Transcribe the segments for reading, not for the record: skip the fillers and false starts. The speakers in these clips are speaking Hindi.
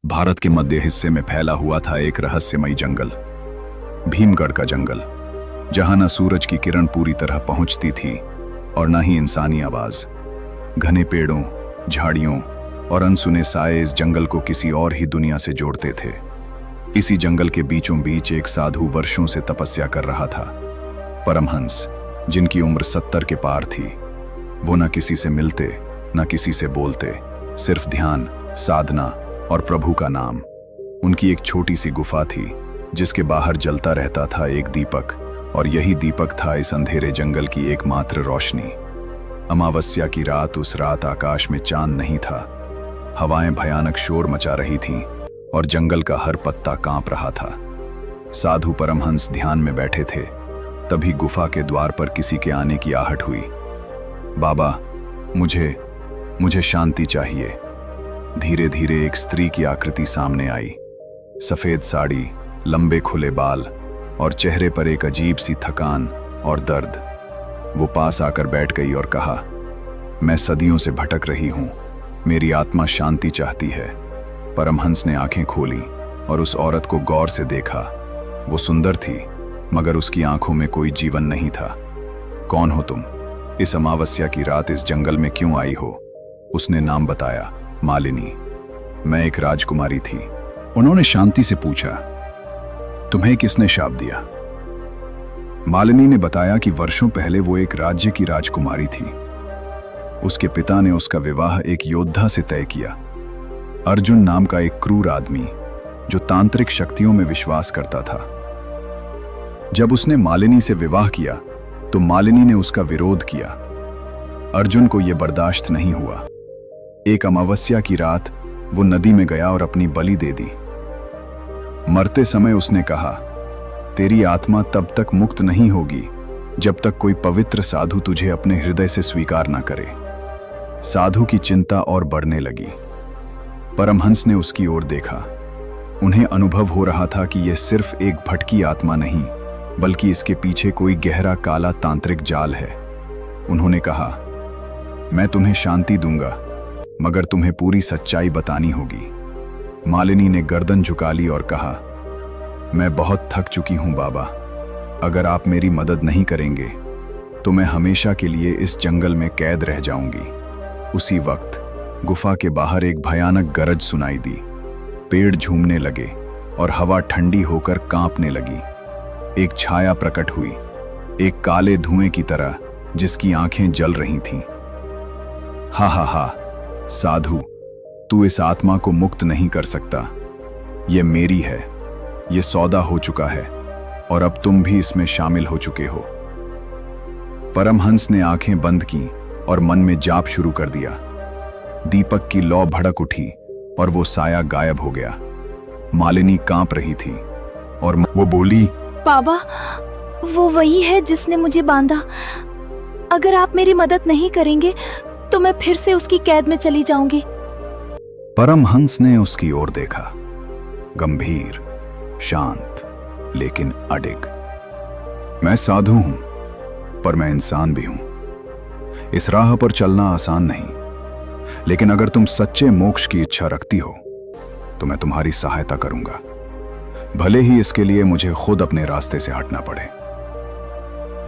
भारत के मध्य हिस्से में फैला हुआ था एक रहस्यमयी जंगल, भीमगढ़ का जंगल, जहां न सूरज की किरण पूरी तरह पहुंचती थी और न ही इंसानी आवाज। घने पेड़ों, झाड़ियों और अनसुने साए इस जंगल को किसी और ही दुनिया से जोड़ते थे। इसी जंगल के बीचों बीच एक साधु वर्षों से तपस्या कर रहा था। परमहंस, जिनकी उम्र 70 के पार थी। वो न किसी से मिलते, न किसी से बोलते, सिर्फ ध्यान, साधना और प्रभु का नाम। उनकी एक छोटी सी गुफा थी जिसके बाहर जलता रहता था एक दीपक, और यही दीपक था इस अंधेरे जंगल की एकमात्र रोशनी। अमावस्या की रात, उस रात आकाश में चांद नहीं था। हवाएं भयानक शोर मचा रही थीं और जंगल का हर पत्ता कांप रहा था। साधु परमहंस ध्यान में बैठे थे, तभी गुफा के द्वार पर किसी के आने की आहट हुई। बाबा, मुझे शांति चाहिए। धीरे धीरे एक स्त्री की आकृति सामने आई। सफेद साड़ी, लंबे खुले बाल और चेहरे पर एक अजीब सी थकान और दर्द। वो पास आकर बैठ गई और कहा, मैं सदियों से भटक रही हूं, मेरी आत्मा शांति चाहती है। परमहंस ने आंखें खोली और उस औरत को गौर से देखा। वो सुंदर थी, मगर उसकी आंखों में कोई जीवन नहीं था। कौन हो तुम? इस अमावस्या की रात इस जंगल में क्यों आई हो? उसने नाम बताया, मालिनी। मैं एक राजकुमारी थी। उन्होंने शांति से पूछा, तुम्हें किसने शाप दिया? मालिनी ने बताया कि वर्षों पहले वो एक राज्य की राजकुमारी थी। उसके पिता ने उसका विवाह एक योद्धा से तय किया, अर्जुन नाम का एक क्रूर आदमी जो तांत्रिक शक्तियों में विश्वास करता था। जब उसने मालिनी से विवाह किया तो मालिनी ने उसका विरोध किया। अर्जुन को यह बर्दाश्त नहीं हुआ। एक अमावस्या की रात वो नदी में गया और अपनी बलि दे दी। मरते समय उसने कहा, तेरी आत्मा तब तक मुक्त नहीं होगी जब तक कोई पवित्र साधु तुझे अपने हृदय से स्वीकार ना करे। साधु की चिंता और बढ़ने लगी। परमहंस ने उसकी ओर देखा। उन्हें अनुभव हो रहा था कि यह सिर्फ एक भटकी आत्मा नहीं, बल्कि इसके पीछे कोई गहरा काला तांत्रिक जाल है। उन्होंने कहा, मैं तुम्हें शांति दूंगा, मगर तुम्हें पूरी सच्चाई बतानी होगी। मालिनी ने गर्दन झुका ली और कहा, मैं बहुत थक चुकी हूं बाबा। अगर आप मेरी मदद नहीं करेंगे तो मैं हमेशा के लिए इस जंगल में कैद रह जाऊंगी। उसी वक्त गुफा के बाहर एक भयानक गरज सुनाई दी। पेड़ झूमने लगे और हवा ठंडी होकर कांपने लगी। एक छाया प्रकट हुई, एक काले धुएं की तरह जिसकी आंखें जल रही थीं। हा हा हा, साधु, तू इस आत्मा को मुक्त नहीं कर सकता। ये मेरी है, ये सौदा हो चुका है और अब तुम भी इसमें शामिल हो चुके हो। परमहंस ने आंखें बंद की और मन में जाप शुरू कर दिया। दीपक की लौ भड़क उठी और वो साया गायब हो गया। मालिनी कांप रही थी और वो बोली, बाबा, वो वही है जिसने मुझे बांधा। अगर आप मेरी मदद नहीं करेंगे तो मैं फिर से उसकी कैद में चली जाऊंगी। परमहंस ने उसकी ओर देखा, गंभीर, शांत, लेकिन अडिग। मैं साधु हूं, पर मैं इंसान भी हूं। इस राह पर चलना आसान नहीं, लेकिन अगर तुम सच्चे मोक्ष की इच्छा रखती हो तो मैं तुम्हारी सहायता करूंगा, भले ही इसके लिए मुझे खुद अपने रास्ते से हटना पड़े।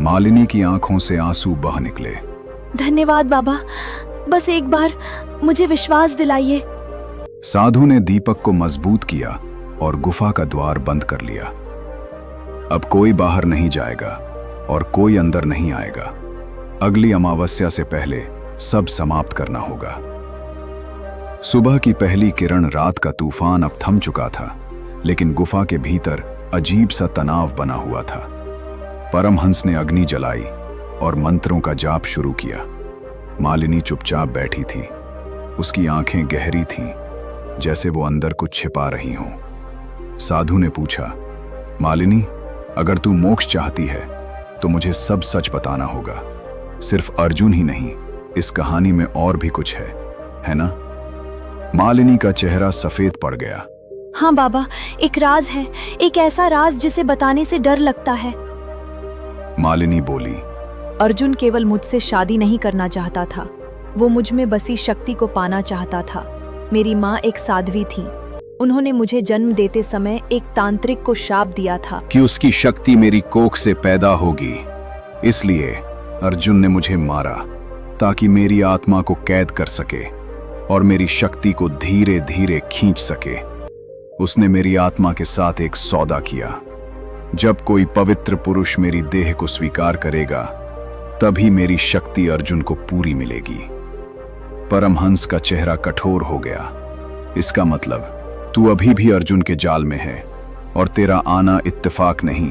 मालिनी की आंखों से आंसू बह निकले। धन्यवाद बाबा, बस एक बार मुझे विश्वास दिलाइए। साधु ने दीपक को मजबूत किया और गुफा का द्वार बंद कर लिया। अब कोई बाहर नहीं जाएगा और कोई अंदर नहीं आएगा। अगली अमावस्या से पहले सब समाप्त करना होगा। सुबह की पहली किरण, रात का तूफान अब थम चुका था, लेकिन गुफा के भीतर अजीब सा तनाव बना हुआ था। परमहंस ने अग्नि जलाई और मंत्रों का जाप शुरू किया। मालिनी चुपचाप बैठी थी। उसकी आंखें गहरी थीं, जैसे वो अंदर कुछ छिपा रही हों। साधु ने पूछा, मालिनी, अगर तू मोक्ष चाहती है तो मुझे सब सच बताना होगा। सिर्फ अर्जुन ही नहीं, इस कहानी में और भी कुछ है ना? मालिनी का चेहरा सफेद पड़ गया। हाँ बाबा, एक राज है, एक ऐसा राज जिसे बताने से डर लगता है। मालिनी बोली, अर्जुन केवल मुझसे शादी नहीं करना चाहता था, वो मुझ में बसी शक्ति को पाना चाहता था। मेरी माँ एक साध्वी थी, उन्होंने मुझे जन्म देते समय एक तांत्रिक को शाप दिया था कि उसकी शक्ति मेरी कोख से पैदा होगी। इसलिए अर्जुन ने मुझे मारा ताकि मेरी आत्मा को कैद कर सके और मेरी शक्ति को धीरे धीरे खींच सके। उसने मेरी आत्मा के साथ एक सौदा किया। जब कोई पवित्र पुरुष मेरी देह को स्वीकार करेगा तभी मेरी शक्ति अर्जुन को पूरी मिलेगी। परमहंस का चेहरा कठोर हो गया। इसका मतलब तू अभी भी अर्जुन के जाल में है और तेरा आना इत्तेफाक नहीं,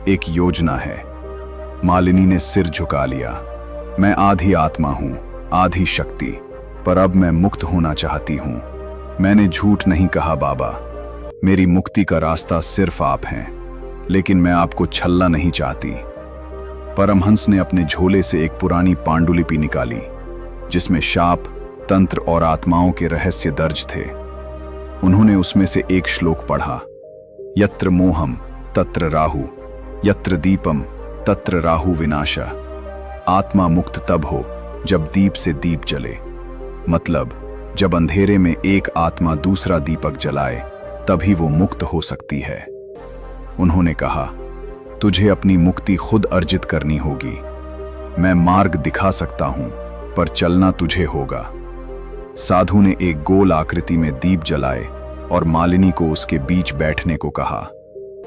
एक योजना है। मालिनी ने सिर झुका लिया। मैं आधी आत्मा हूं, आधी शक्ति, पर अब मैं मुक्त होना चाहती हूं। मैंने झूठ नहीं कहा बाबा। मेरी मुक्ति का रास्ता सिर्फ आप हैं, लेकिन मैं आपको छलना नहीं चाहती। परमहंस ने अपने झोले से एक पुरानी पांडुलिपि निकाली जिसमें शाप, तंत्र और आत्माओं के रहस्य दर्ज थे। उन्होंने उसमें से एक श्लोक पढ़ा, यत्र मोहम तत्र राहु, यत्र दीपम तत्र राहु विनाशा। आत्मा मुक्त तब हो जब दीप से दीप जले। मतलब जब अंधेरे में एक आत्मा दूसरा दीपक जलाए तभी वो मुक्त हो सकती है। उन्होंने कहा, तुझे अपनी मुक्ति खुद अर्जित करनी होगी। मैं मार्ग दिखा सकता हूं, पर चलना तुझे होगा। साधु ने एक गोल आकृति में दीप जलाए और मालिनी को उसके बीच बैठने को कहा।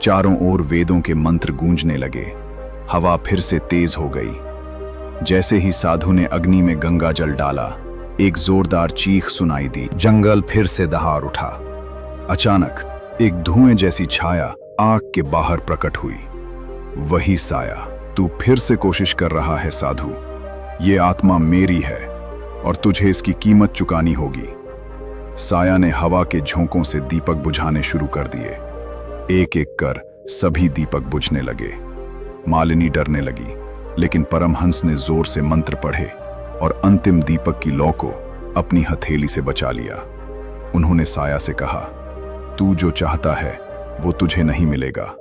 चारों ओर वेदों के मंत्र गूंजने लगे। हवा फिर से तेज हो गई। जैसे ही साधु ने अग्नि में गंगा जल डाला, एक जोरदार चीख सुनाई दी। जंगल फिर से दहाड़ उठा। अचानक एक धुएं जैसी छाया आग के बाहर प्रकट हुई। वही साया। तू फिर से कोशिश कर रहा है साधु। ये आत्मा मेरी है और तुझे इसकी कीमत चुकानी होगी। साया ने हवा के झोंकों से दीपक बुझाने शुरू कर दिए। एक एक कर सभी दीपक बुझने लगे। मालिनी डरने लगी, लेकिन परमहंस ने जोर से मंत्र पढ़े और अंतिम दीपक की लौ को अपनी हथेली से बचा लिया। उन्होंने साया से कहा, तू जो चाहता है वो तुझे नहीं मिलेगा।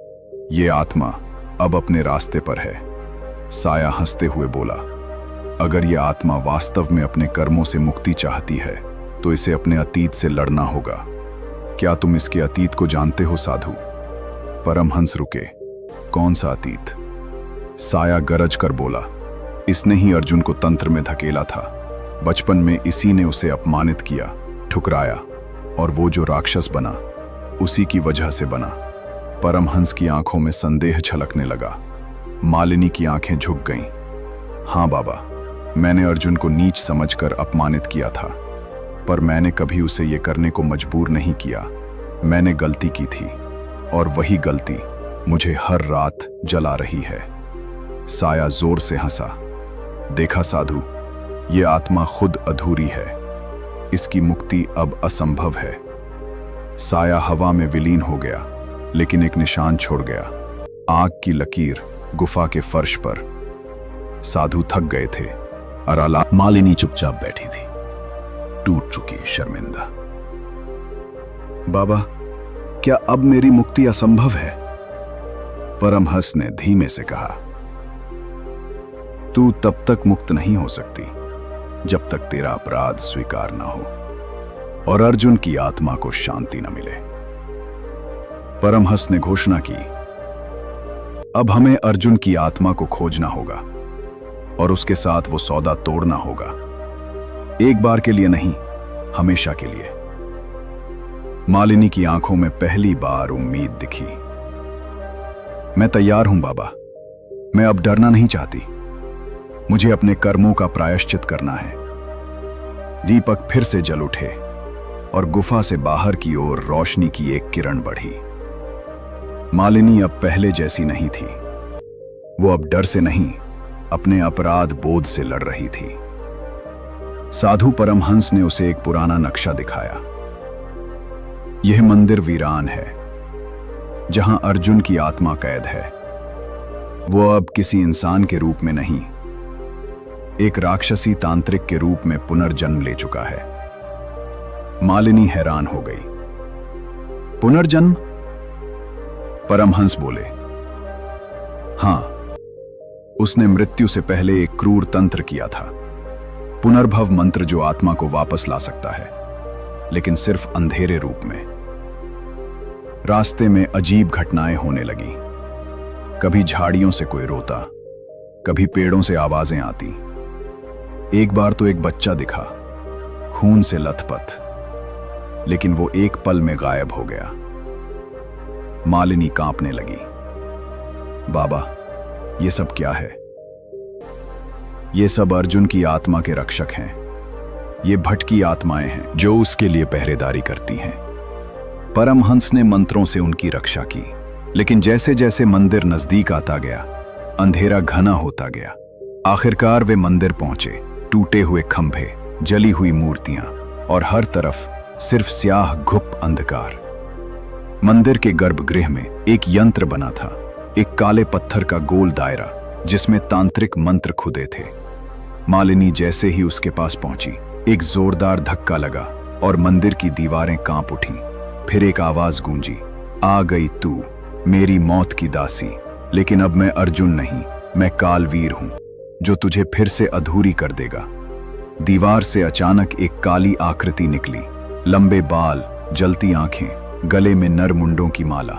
ये आत्मा अब अपने रास्ते पर है। साया हंसते हुए बोला, अगर यह आत्मा वास्तव में अपने कर्मों से मुक्ति चाहती है तो इसे अपने अतीत से लड़ना होगा। क्या तुम इसके अतीत को जानते हो साधु? परमहंस रुके। कौन सा अतीत? साया गरज कर बोला, इसने ही अर्जुन को तंत्र में धकेला था। बचपन में इसी ने उसे अपमानित किया, ठुकराया, और वो जो राक्षस बना उसी की वजह से बना। परमहंस की आंखों में संदेह छलकने लगा। मालिनी की आंखें झुक गईं। हाँ बाबा, मैंने अर्जुन को नीच समझकर अपमानित किया था, पर मैंने कभी उसे ये करने को मजबूर नहीं किया। मैंने गलती की थी और वही गलती मुझे हर रात जला रही है। साया जोर से हंसा। देखा साधु, ये आत्मा खुद अधूरी है। इसकी मुक्ति अब असंभव है। साया हवा में विलीन हो गया, लेकिन एक निशान छोड़ गया। आग की लकीर गुफा के फर्श पर। साधु थक गए थे। अराला मालिनी चुपचाप बैठी थी, टूट चुकी, शर्मिंदा। बाबा, क्या अब मेरी मुक्ति असंभव है? परमहंस ने धीमे से कहा, तू तब तक मुक्त नहीं हो सकती जब तक तेरा अपराध स्वीकार ना हो और अर्जुन की आत्मा को शांति न मिले। परमहंस ने घोषणा की, अब हमें अर्जुन की आत्मा को खोजना होगा और उसके साथ वो सौदा तोड़ना होगा। एक बार के लिए नहीं, हमेशा के लिए। मालिनी की आंखों में पहली बार उम्मीद दिखी। मैं तैयार हूं बाबा। मैं अब डरना नहीं चाहती। मुझे अपने कर्मों का प्रायश्चित करना है। दीपक फिर से जल उठे और गुफा से बाहर की ओर रोशनी की एक किरण बढ़ी। मालिनी अब पहले जैसी नहीं थी। वो अब डर से नहीं, अपने अपराध बोध से लड़ रही थी। साधु परमहंस ने उसे एक पुराना नक्शा दिखाया। यह मंदिर वीरान है, जहां अर्जुन की आत्मा कैद है। वो अब किसी इंसान के रूप में नहीं, एक राक्षसी तांत्रिक के रूप में पुनर्जन्म ले चुका है। मालिनी हैरान हो गई। पुनर्जन्म? परमहंस बोले, हां, उसने मृत्यु से पहले एक क्रूर तंत्र किया था। पुनर्भव मंत्र जो आत्मा को वापस ला सकता है, लेकिन सिर्फ अंधेरे रूप में। रास्ते में अजीब घटनाएं होने लगी। कभी झाड़ियों से कोई रोता, कभी पेड़ों से आवाजें आती। एक बार तो एक बच्चा दिखा, खून से लथपथ, लेकिन वो एक पल में गायब हो गया। मालिनी कांपने लगी। बाबा, ये सब क्या है? ये सब अर्जुन की आत्मा के रक्षक हैं। ये भटकी आत्माएं हैं जो उसके लिए पहरेदारी करती हैं। परमहंस ने मंत्रों से उनकी रक्षा की, लेकिन जैसे जैसे मंदिर नजदीक आता गया, अंधेरा घना होता गया। आखिरकार वे मंदिर पहुंचे। टूटे हुए खंभे, जली हुई मूर्तियां और हर तरफ सिर्फ स्याह घुप अंधकार। मंदिर के गर्भगृह में एक यंत्र बना था, एक काले पत्थर का गोल दायरा जिसमें तांत्रिक मंत्र खुदे थे। मालिनी जैसे ही उसके पास पहुंची, एक जोरदार धक्का लगा और मंदिर की दीवारें कांप उठीं। फिर एक आवाज गूंजी, आ गई तू, मेरी मौत की दासी। लेकिन अब मैं अर्जुन नहीं, मैं कालवीर हूं, जो तुझे फिर से अधूरी कर देगा। दीवार से अचानक एक काली आकृति निकली, लंबे बाल, जलती आंखें, गले में नर मुंडों की माला।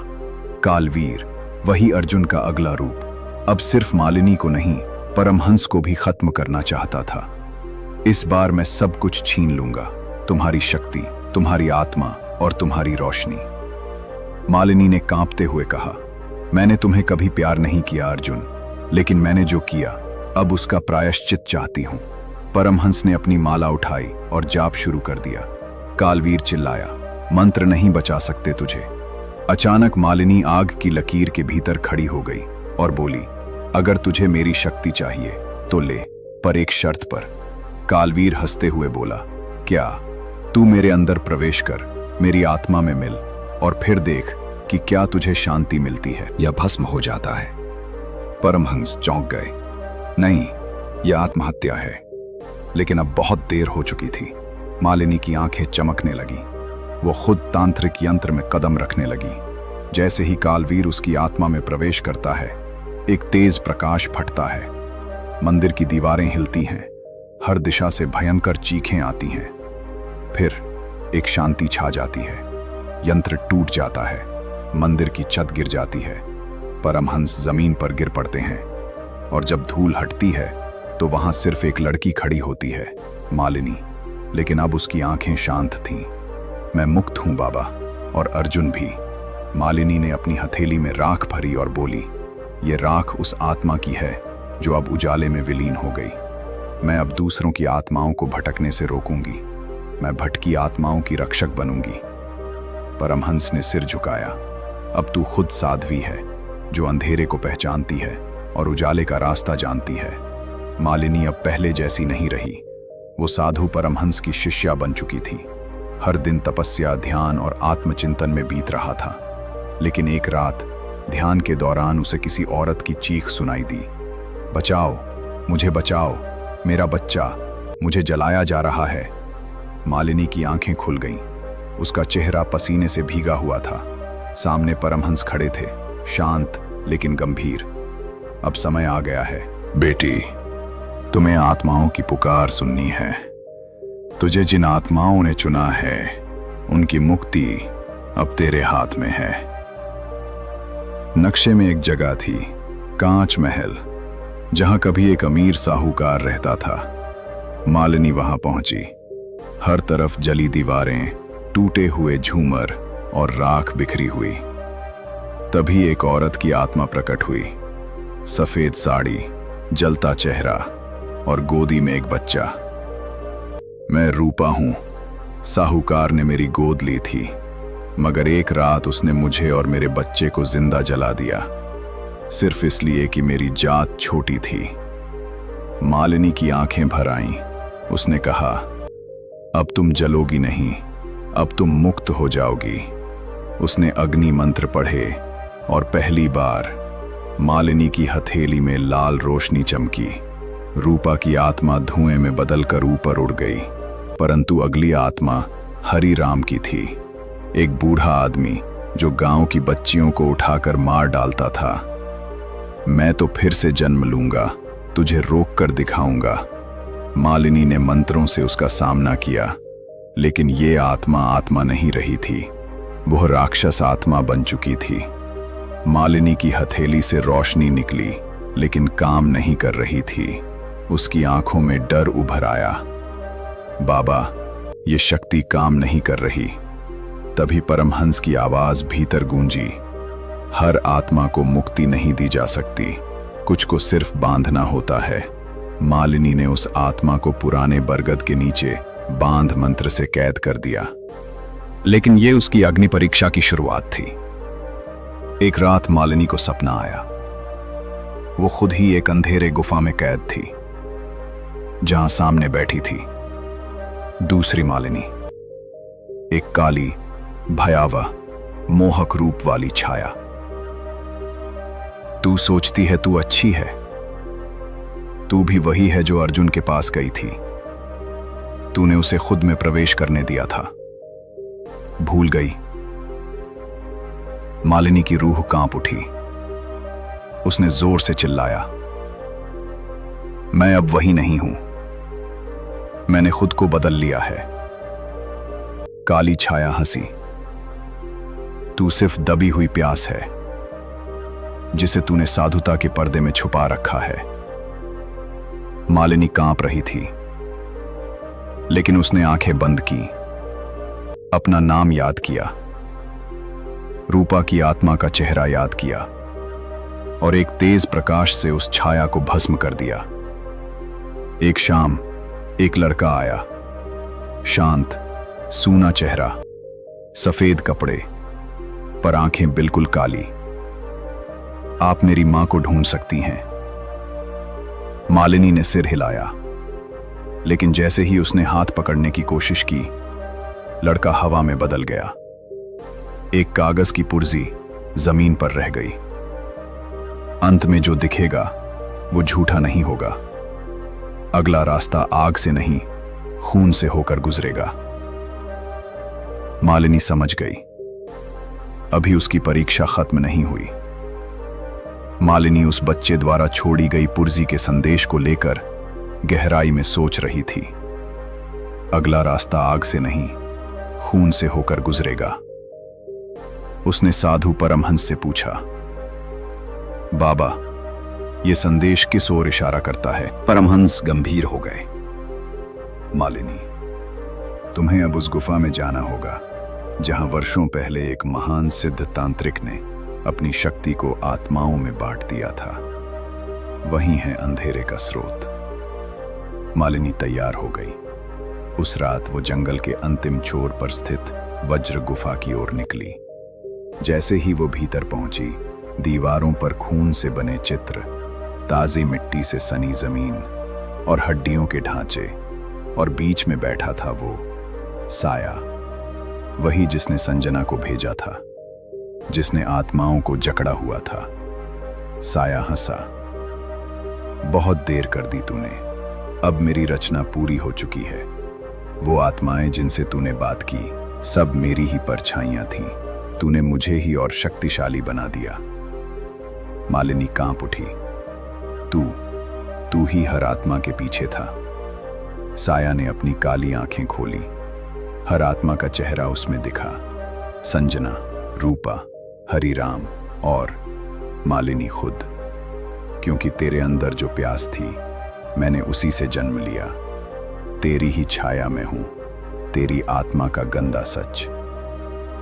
कालवीर, वही अर्जुन का अगला रूप, अब सिर्फ मालिनी को नहीं, परमहंस को भी खत्म करना चाहता था। इस बार मैं सब कुछ छीन लूंगा, तुम्हारी शक्ति, तुम्हारी आत्मा और तुम्हारी रोशनी। मालिनी ने कांपते हुए कहा, मैंने तुम्हें कभी प्यार नहीं किया अर्जुन, लेकिन मैंने जो किया अब उसका प्रायश्चित चाहती हूं। परमहंस ने अपनी माला उठाई और जाप शुरू कर दिया। कालवीर चिल्लाया, मंत्र नहीं बचा सकते तुझे। अचानक मालिनी आग की लकीर के भीतर खड़ी हो गई और बोली, अगर तुझे मेरी शक्ति चाहिए तो ले, पर एक शर्त पर। कालवीर हंसते हुए बोला, क्या? तू मेरे अंदर प्रवेश कर, मेरी आत्मा में मिल, और फिर देख कि क्या तुझे शांति मिलती है या भस्म हो जाता है। परमहंस चौंक गए। नहीं, यह आत्महत्या है। लेकिन अब बहुत देर हो चुकी थी। मालिनी की आंखें चमकने लगी। वो खुद तांत्रिक यंत्र में कदम रखने लगी। जैसे ही कालवीर उसकी आत्मा में प्रवेश करता है, एक तेज प्रकाश फटता है। मंदिर की दीवारें हिलती हैं, हर दिशा से भयंकर चीखें आती हैं। फिर एक शांति छा जाती है। यंत्र टूट जाता है, मंदिर की छत गिर जाती है, परमहंस जमीन पर गिर पड़ते हैं, और जब धूल हटती है तो वहां सिर्फ एक लड़की खड़ी होती है, मालिनी। लेकिन अब उसकी आंखें शांत थीं। मैं मुक्त हूं बाबा, और अर्जुन भी। मालिनी ने अपनी हथेली में राख भरी और बोली, ये राख उस आत्मा की है जो अब उजाले में विलीन हो गई। मैं अब दूसरों की आत्माओं को भटकने से रोकूंगी। मैं भटकी आत्माओं की रक्षक बनूंगी। परमहंस ने सिर झुकाया। अब तू खुद साध्वी है, जो अंधेरे को पहचानती है और उजाले का रास्ता जानती है। मालिनी अब पहले जैसी नहीं रही। वो साधु परमहंस की शिष्या बन चुकी थी। हर दिन तपस्या, ध्यान और आत्मचिंतन में बीत रहा था। लेकिन एक रात ध्यान के दौरान उसे किसी औरत की चीख सुनाई दी, बचाओ, मुझे बचाओ, मेरा बच्चा, मुझे जलाया जा रहा है। मालिनी की आंखें खुल गईं। उसका चेहरा पसीने से भीगा हुआ था। सामने परमहंस खड़े थे, शांत लेकिन गंभीर। अब समय आ गया है बेटी, तुम्हें आत्माओं की पुकार सुननी है। तुझे जिन आत्माओं ने चुना है, उनकी मुक्ति अब तेरे हाथ में है। नक्शे में एक जगह थी, कांच महल, जहां कभी एक अमीर साहूकार रहता था। मालिनी वहां पहुंची। हर तरफ जली दीवारें, टूटे हुए झूमर और राख बिखरी हुई। तभी एक औरत की आत्मा प्रकट हुई। सफेद साड़ी, जलता चेहरा और गोदी में एक बच्चा। मैं रूपा हूं। साहूकार ने मेरी गोद ली थी, मगर एक रात उसने मुझे और मेरे बच्चे को जिंदा जला दिया, सिर्फ इसलिए कि मेरी जात छोटी थी। मालिनी की आंखें भर आईं। उसने कहा, अब तुम जलोगी नहीं, अब तुम मुक्त हो जाओगी। उसने अग्नि मंत्र पढ़े और पहली बार मालिनी की हथेली में लाल रोशनी चमकी। रूपा की आत्मा धुएं में बदलकर ऊपर उड़ गई, परंतु अगली आत्मा हरि राम की थी, एक बूढ़ा आदमी जो गांव की बच्चियों को उठाकर मार डालता था। मैं तो फिर से जन्म लूंगा, तुझे रोक कर दिखाऊंगा। मालिनी ने मंत्रों से उसका सामना किया, लेकिन ये आत्मा आत्मा नहीं रही थी। वह राक्षस आत्मा बन चुकी थी। मालिनी की हथेली से रोशनी निकली, लेकिन काम नहीं कर रही थी। उसकी आंखों में डर उभर आया। बाबा, ये शक्ति काम नहीं कर रही। तभी परमहंस की आवाज भीतर गूंजी, हर आत्मा को मुक्ति नहीं दी जा सकती, कुछ को सिर्फ बांधना होता है। मालिनी ने उस आत्मा को पुराने बरगद के नीचे बांध मंत्र से कैद कर दिया। लेकिन यह उसकी अग्नि परीक्षा की शुरुआत थी। एक रात मालिनी को सपना आया। वो खुद ही एक अंधेरे गुफा में कैद थी, जहां सामने बैठी थी दूसरी मालिनी, एक काली, भयावह, मोहक रूप वाली छाया। तू सोचती है तू अच्छी है, तू भी वही है जो अर्जुन के पास गई थी। तूने उसे खुद में प्रवेश करने दिया था, भूल गई। मालिनी की रूह कांप उठी। उसने जोर से चिल्लाया, मैं अब वही नहीं हूं, मैंने खुद को बदल लिया है। काली छाया हंसी, तू सिर्फ दबी हुई प्यास है, जिसे तूने साधुता के पर्दे में छुपा रखा है। मालिनी कांप रही थी, लेकिन उसने आंखें बंद की, अपना नाम याद किया, रूपा की आत्मा का चेहरा याद किया, और एक तेज प्रकाश से उस छाया को भस्म कर दिया। एक शाम एक लड़का आया, शांत, सूना चेहरा, सफेद कपड़े, पर आंखें बिल्कुल काली। आप मेरी मां को ढूंढ सकती हैं। मालिनी ने सिर हिलाया, लेकिन जैसे ही उसने हाथ पकड़ने की कोशिश की, लड़का हवा में बदल गया। एक कागज की पुर्जी जमीन पर रह गई। अंत में जो दिखेगा वो झूठा नहीं होगा। अगला रास्ता आग से नहीं, खून से होकर गुजरेगा। मालिनी समझ गई, अभी उसकी परीक्षा खत्म नहीं हुई। मालिनी उस बच्चे द्वारा छोड़ी गई पुर्जी के संदेश को लेकर गहराई में सोच रही थी। अगला रास्ता आग से नहीं, खून से होकर गुजरेगा। उसने साधु परमहंस से पूछा, बाबा, यह संदेश किस ओर इशारा करता है? परमहंस गंभीर हो गए। मालिनी, तुम्हें अब उस गुफा में जाना होगा जहां वर्षों पहले एक महान सिद्ध तांत्रिक ने अपनी शक्ति को आत्माओं में बांट दिया था। वही है अंधेरे का स्रोत। मालिनी तैयार हो गई। उस रात वो जंगल के अंतिम छोर पर स्थित वज्र गुफा की ओर निकली। जैसे ही वो भीतर पहुंची, दीवारों पर खून से बने चित्र, ताजी मिट्टी से सनी जमीन और हड्डियों के ढांचे, और बीच में बैठा था वो साया, वही जिसने संजना को भेजा था, जिसने आत्माओं को जकड़ा हुआ था। साया हंसा, बहुत देर कर दी तूने, अब मेरी रचना पूरी हो चुकी है। वो आत्माएं जिनसे तूने बात की, सब मेरी ही परछाइयां थीं। तूने मुझे ही और शक्तिशाली बना दिया। मालिनी कांप उठी। तू ही हर आत्मा के पीछे था। साया ने अपनी काली आंखें खोली। हर आत्मा का चेहरा उसमें दिखा, संजना, रूपा, हरिराम और मालिनी खुद। क्योंकि तेरे अंदर जो प्यास थी, मैंने उसी से जन्म लिया। तेरी ही छाया में हूं, तेरी आत्मा का गंदा सच।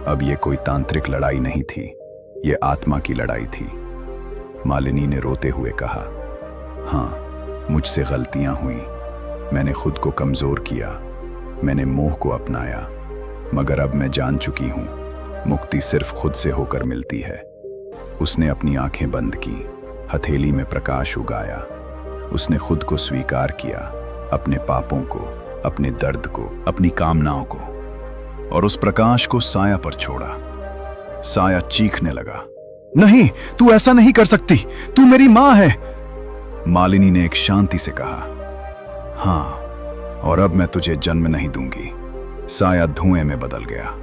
अब ये कोई तांत्रिक लड़ाई नहीं थी, ये आत्मा की लड़ाई थी। मालिनी ने रोते हुए कहा, हाँ, मुझसे गलतियां हुई। मैंने खुद को कमजोर किया, मैंने मोह को अपनाया, मगर अब मैं जान चुकी हूं, मुक्ति सिर्फ खुद से होकर मिलती है। उसने अपनी आंखें बंद की, हथेली में प्रकाश उगाया। उसने खुद को स्वीकार किया, अपने पापों को, अपने दर्द को, अपनी कामनाओं को, और उस प्रकाश को साया पर छोड़ा। साया चीखने लगा, नहीं, तू ऐसा नहीं कर सकती, तू मेरी मां है। मालिनी ने एक शांति से कहा, हां, और अब मैं तुझे जन्म नहीं दूंगी। साया धुएं में बदल गया।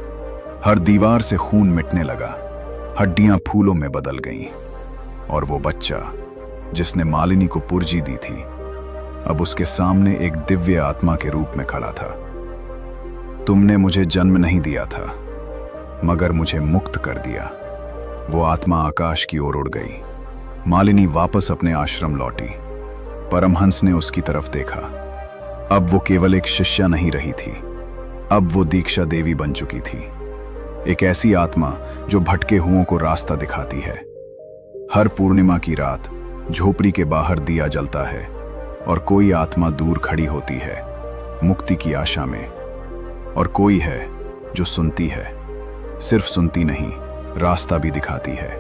हर दीवार से खून मिटने लगा, हड्डियां फूलों में बदल गईं, और वो बच्चा जिसने मालिनी को पुर्जी दी थी, अब उसके सामने एक दिव्य आत्मा के रूप में खड़ा था। तुमने मुझे जन्म नहीं दिया था, मगर मुझे मुक्त कर दिया। वो आत्मा आकाश की ओर उड़ गई। मालिनी वापस अपने आश्रम लौटी। परमहंस ने उसकी तरफ देखा। अब वो केवल एक शिष्या नहीं रही थी, अब वो दीक्षा देवी बन चुकी थी। एक ऐसी आत्मा जो भटके हुओं को रास्ता दिखाती है। हर पूर्णिमा की रात झोपड़ी के बाहर दिया जलता है और कोई आत्मा दूर खड़ी होती है मुक्ति की आशा में। और कोई है जो सुनती है, सिर्फ सुनती नहीं, रास्ता भी दिखाती है।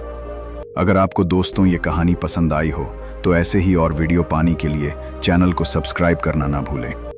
अगर आपको दोस्तों ये कहानी पसंद आई हो तो ऐसे ही और वीडियो पाने के लिए चैनल को सब्सक्राइब करना ना भूलें।